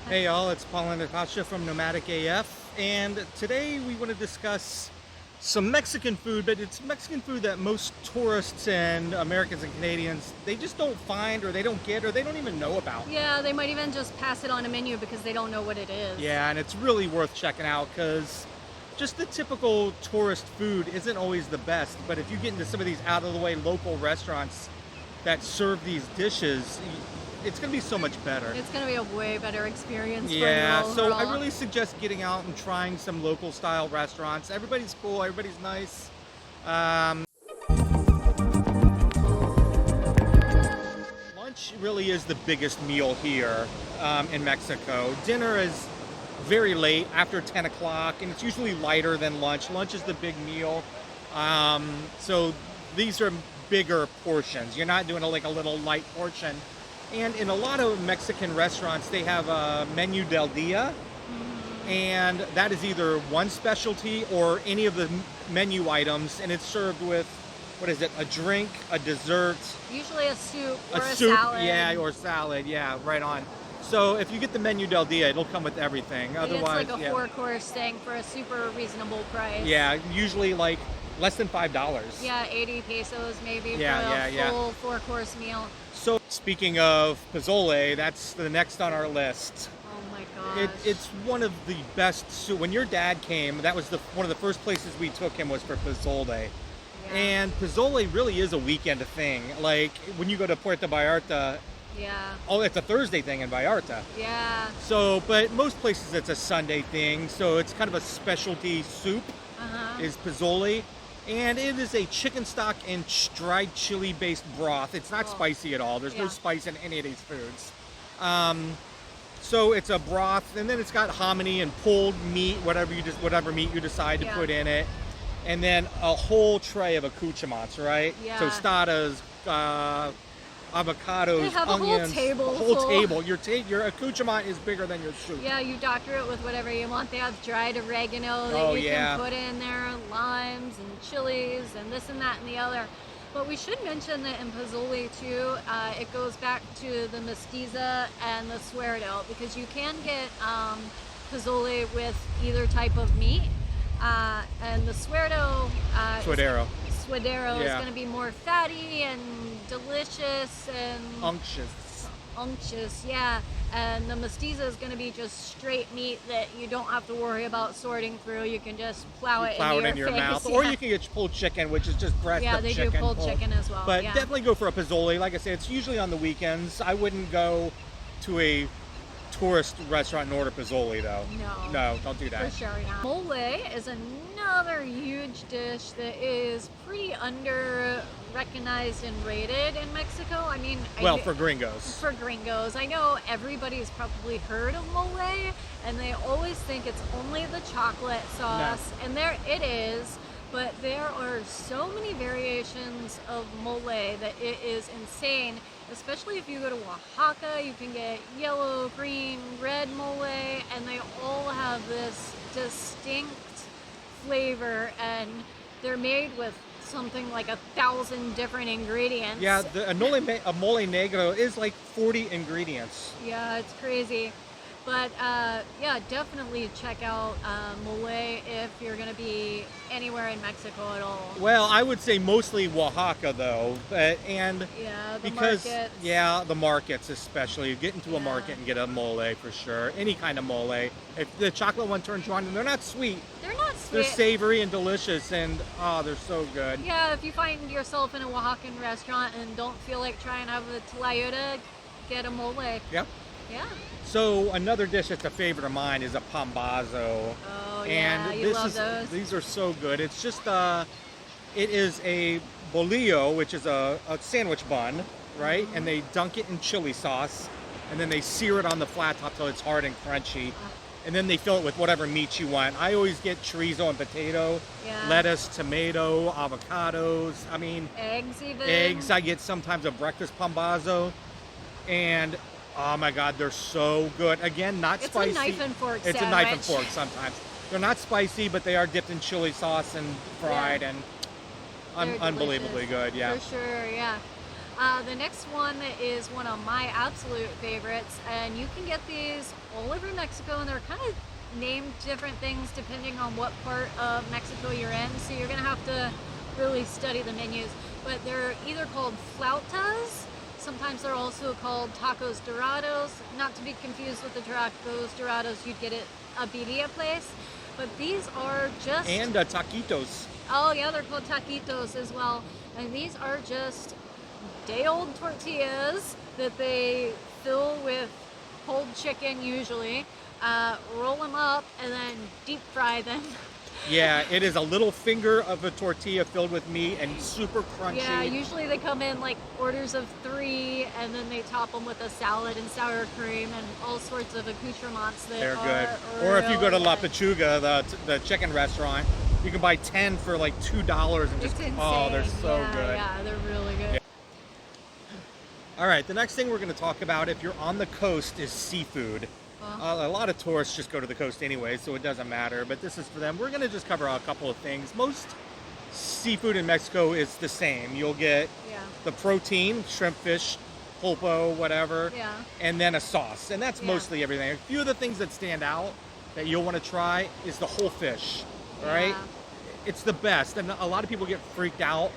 Hey y'all, it's Paul and Natasha from Nomadic-AF, and today we want to discuss some Mexican food, but it's Mexican food that most tourists and Americans and Canadians, they just don't find or they don't get or they don't even know about. Yeah, they might even just pass it on a menu because they don't know what it is. Yeah, and it's really worth checking out because just the typical tourist food isn't always the best, but if you get into some of these out-of-the-way local restaurants that serve these dishes, it's going to be so much better. It's going to be a way better experience for Yeah, you so I overall. really suggest getting out and trying some local style restaurants. Everybody's cool, everybody's nice. Um, Lunch really is the biggest meal here in Mexico. Dinner is very late, after 10 o'clock, and it's usually lighter than lunch. Lunch is the big meal. So these are bigger portions. You're not doing like a little light portion. And in a lot of Mexican restaurants, they have a menu del dia, and that is either one specialty or any of the menu items, and it's served with, what is it, a drink, a dessert, Usually a soup or a soup, salad. yeah, or salad, yeah, right on. So if you get the menu del dia, it'll come with everything. And Otherwise, it's like a yeah, four-course thing for a super reasonable price. yeah, usually like less than $5. Yeah, 80 pesos maybe Yeah, for yeah, a yeah. full four-course meal. So speaking of pozole, that's the next on our list. Oh my gosh. It's one of the best. So when your dad came, that was one of the first places we took him was for pozole. Yeah. And pozole really is a weekend thing. Like when you go to Puerto Vallarta, Yeah. oh, it's a Thursday thing in Vallarta. Yeah. So, but most places it's a Sunday thing. So it's kind of a specialty soup Uh-huh. is pozole. And it is a chicken stock and dried chili based broth. It's not Oh. spicy at all. There's no Yeah. spice in any of these foods. So it's a broth, and then it's got hominy and pulled meat, whatever meat you decide to Yeah. put in it, and then a whole tray of accoutrements, right? Yeah. Tostadas, avocados, They have a whole onions, table a whole full. table. Your accoutrement is bigger than your soup. Yeah, you doctor it with whatever you want. They have dried oregano that Oh, you yeah. can put in there, limes and chilies and this and that and the other. But we should mention that in pozole too, it goes back to the mestiza and the suerdo because you can get pozole with either type of meat. And the suerdo, Suadero, suadero is Yeah. going to be more fatty and delicious and unctuous. unctuous, yeah. And the mestiza is going to be just straight meat that you don't have to worry about sorting through. You can just plow it in your face. mouth, Yeah. or you can get pulled chicken, which is just breast Yeah, of they chicken. do pulled chicken as well. But yeah. definitely go for a pozole. Like I said, it's usually on the weekends. I wouldn't go to a tourist restaurant and order pozole though. No, don't do that. For sure, yeah. Mole is another huge dish that is pretty under recognized and rated in Mexico. I mean, Well, for gringos. for gringos. I know everybody's probably heard of mole, and they always think it's only the chocolate sauce, and there it is. But there are so many variations of mole that it is insane. Especially if you go to Oaxaca, you can get yellow, green, red mole, and they all have this distinct flavor, and they're made with something like 1,000 different ingredients. Yeah, a mole negro is like 40 ingredients. Yeah, it's crazy. But yeah, definitely check out mole if you're going to be anywhere in Mexico at all. Well, I would say mostly Oaxaca though, and Yeah, the because markets. yeah, the markets especially. You get into a Yeah. market and get a mole for sure. Any kind of mole. If the chocolate one turns you on, and they're not sweet. They're not They're sweet. savory and delicious, and they're so good. Yeah, if you find yourself in a Oaxacan restaurant and don't feel like trying to have a tlayuda, get a mole. Yep. Yeah. So another dish that's a favorite of mine is a pambazo. Oh, And yeah, you love those. these are so good. It's just it is a bolillo, which is a sandwich bun, right? Mm-hmm. And they dunk it in chili sauce, and then they sear it on the flat top till it's hard and crunchy. And then they fill it with whatever meat you want. I always get chorizo and potato, Yeah. lettuce, tomato, avocados. I mean, Eggs even. eggs. I get sometimes a breakfast pambazo, and oh my God, they're so good. Again, not It's spicy. a knife and fork It's sandwich. a knife and fork sometimes. They're not spicy, but they are dipped in chili sauce and fried, Yeah. and They're unbelievably delicious. good. Yeah. For sure, yeah. The next one is one of my absolute favorites, and you can get these all over Mexico, and they're kind of named different things depending on what part of Mexico you're in, so you're gonna have to really study the menus. But they're either called flautas, sometimes they're also called tacos dorados, not to be confused with the tacos dorados you'd get at a birria place, but these are just... And taquitos. Oh yeah, they're called taquitos as well, and these are just day-old tortillas that they fill with cold chicken usually, roll them up, and then deep fry them. Yeah, it is a little finger of a tortilla filled with meat and super crunchy. Yeah, usually they come in like orders of 3, and then they top them with a salad and sour cream and all sorts of accoutrements that They're are good. Or if you go to La good. Pechuga, the chicken restaurant, you can buy 10 for like $2 and just, It's insane. oh, they're so yeah, good. Yeah, they're really good. Yeah. All right, the next thing we're going to talk about if you're on the coast is seafood. A lot of tourists just go to the coast anyway, so it doesn't matter, but this is for them. We're going to just cover a couple of things. Most seafood in Mexico is the same. You'll get the protein, shrimp, fish, pulpo, whatever, and then a sauce, and that's mostly everything. A few of the things that stand out that you'll want to try is the whole fish, right? It's the best, and a lot of people get freaked out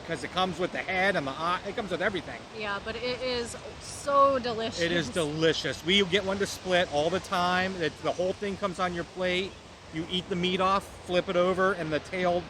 because it comes with the head and the eye. It comes with everything. Yeah, but it is so delicious. It is delicious. We get one to split all the time. The whole thing comes on your plate. You eat the meat off, flip it over, and the tail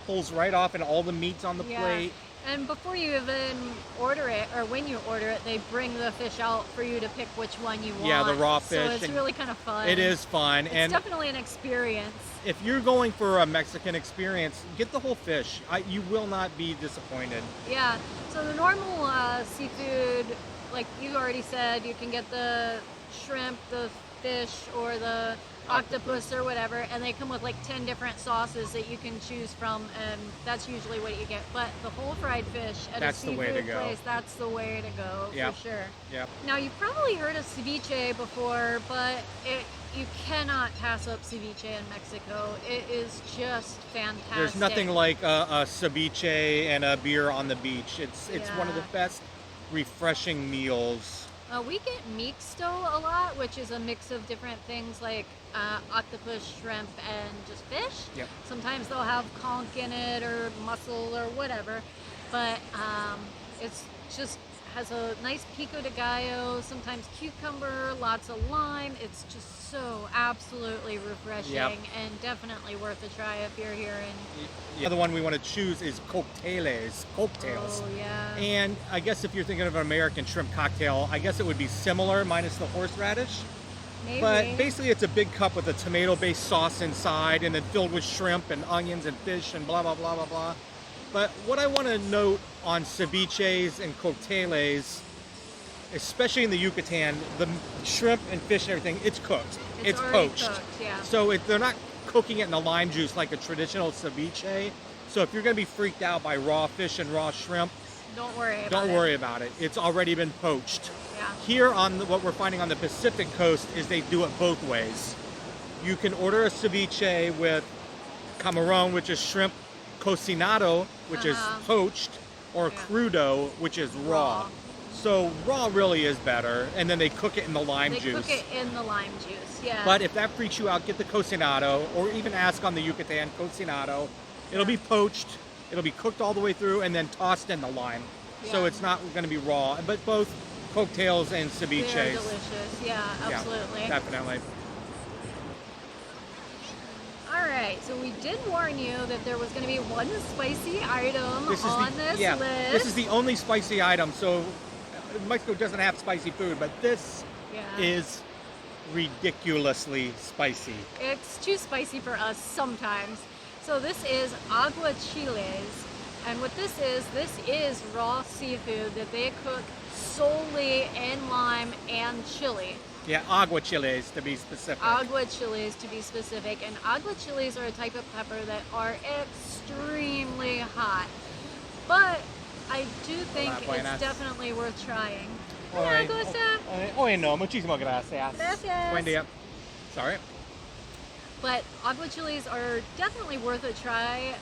pulls right off, and all the meat's on the plate. And before you even order it, or when you order it, they bring the fish out for you to pick which one you want. Yeah, the raw fish. So it's really kind of fun. It is fun. It's definitely an experience. If you're going for a Mexican experience, get the whole fish. You will not be disappointed. Yeah. So the normal seafood, like you already said, you can get the shrimp, the fish, or the octopus or whatever, and they come with like 10 different sauces that you can choose from, and that's usually what you get. But the whole fried fish at a seafood place, that's the way to go for sure. Yeah. Now you've probably heard of ceviche before, but you cannot pass up ceviche in Mexico. It is just fantastic. There's nothing like a ceviche and a beer on the beach. It's one of the best refreshing meals. We get mixto a lot, which is a mix of different things like octopus, shrimp, and just fish. Yep. Sometimes they'll have conch in it or mussel or whatever, but it's just has a nice pico de gallo, sometimes cucumber, lots of lime. It's just so absolutely refreshing and definitely worth a try if you're here in... The other one we want to choose is cocktails. Oh, yeah. And I guess if you're thinking of an American shrimp cocktail, I guess it would be similar minus the horseradish. Maybe. But basically it's a big cup with a tomato-based sauce inside and then filled with shrimp and onions and fish and blah, blah, blah, blah, blah. But what I want to note on ceviches and cocktails, especially in the Yucatan, the shrimp and fish and everything, it's cooked. It's poached. Cooked, yeah. So they're not cooking it in the lime juice like a traditional ceviche. So if you're going to be freaked out by raw fish and raw shrimp, don't worry about it. Don't worry about it. It's already been poached. Yeah. Here what we're finding on the Pacific coast is they do it both ways. You can order a ceviche with camarón, which is shrimp, cocinado, which is poached, or crudo, which is raw. So raw really is better, and then they cook it in the lime juice. They cook it in the lime juice, yeah. But if that freaks you out, get the cocinado, or even ask on the Yucatan cocinado. It'll be poached, it'll be cooked all the way through, and then tossed in the lime. So it's not going to be raw. But both cocktails and ceviches. They're delicious, yeah, absolutely. Yeah, definitely. Alright, so we did warn you that there was going to be one spicy item on this list. This is the only spicy item. So Mexico doesn't have spicy food, but this is ridiculously spicy. It's too spicy for us sometimes. So this is aguachiles, and what this is raw seafood that they cook solely in lime and chili. Yeah, aguachiles to be specific. Aguachiles to be specific, and aguachiles are a type of pepper that are extremely hot, but I do think it's definitely worth trying. Hola, ¿cómo está? Bueno, muchísimas gracias. Gracias. Buen día. Sorry. But aguachiles are definitely worth a try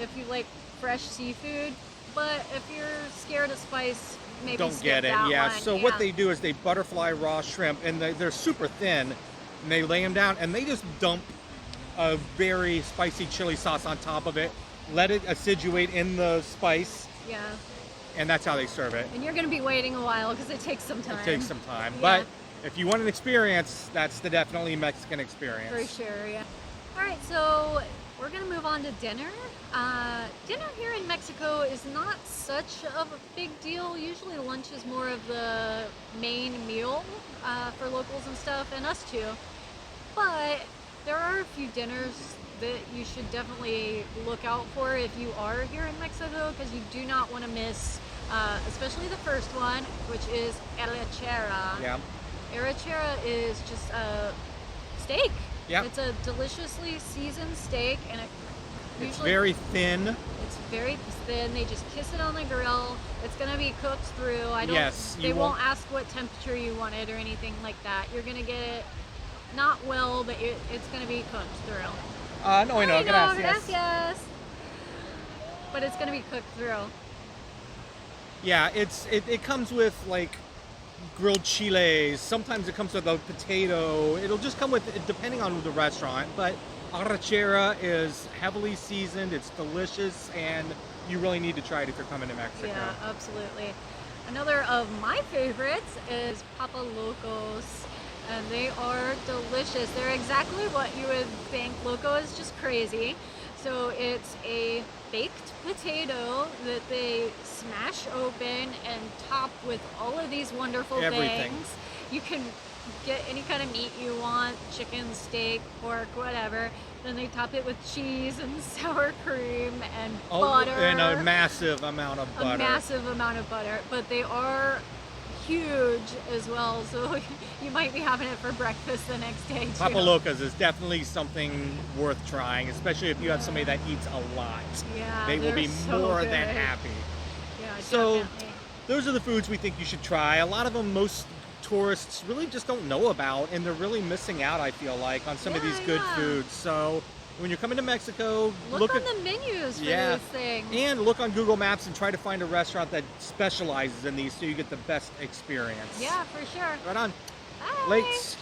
if you like fresh seafood. but if you're scared of spice, maybe Don't skip get it. that Yeah. one. So what they do is they butterfly raw shrimp, and they're super thin, and they lay them down, and they just dump a very spicy chili sauce on top of it, let it acidulate in the spice, Yeah. and that's how they serve it. And you're going to be waiting a while because it takes some time. It takes some time, Yeah. but if you want an experience, that's the definitely Mexican experience. For sure, yeah. All right, so we're gonna move on to dinner. Dinner here in Mexico is not such of a big deal. Usually lunch is more of the main meal for locals and stuff, and us too. But there are a few dinners that you should definitely look out for if you are here in Mexico, because you do not want to miss, especially the first one, which is arrachera. Yeah. Arrachera is just a steak. Yep. It's a deliciously seasoned steak, and It's usually very thin. it's very thin. They just kiss it on the grill. It's gonna be cooked through. I don't. Yes, They you won't ask what temperature you want it or anything like that. You're gonna get it not well, but it's gonna be cooked through. No, no, Ay, no, gracias. gracias. But it's gonna be cooked through. Yeah, it comes with like grilled chiles. Sometimes it comes with a potato. It'll just come with, depending on the restaurant. But arrachera is heavily seasoned. It's delicious, and you really need to try it if you're coming to Mexico. Yeah, absolutely. Another of my favorites is Papa Locos, and they are delicious. They're exactly what you would think. Loco is just crazy. So it's a baked potato that they smash open and top with all of these wonderful Everything. things. You can get any kind of meat you want, chicken, steak, pork, whatever. Then they top it with cheese and sour cream and butter. And a massive amount of butter. A massive amount of butter, but they are huge as well, so you might be having it for breakfast the next day too. Papa Locas is definitely something worth trying, especially if you have somebody that eats a lot. Yeah, They will they're be so more good. than happy. Yeah, So, definitely. those are the foods we think you should try. A lot of them most tourists really just don't know about, and they're really missing out, I feel like, on some of Yeah, these good yeah. foods. So when you're coming to Mexico, Look on at the menus for Yeah. these things. and look on Google Maps and try to find a restaurant that specializes in these so you get the best experience. Yeah, for sure. Right on. Bye. Lakes.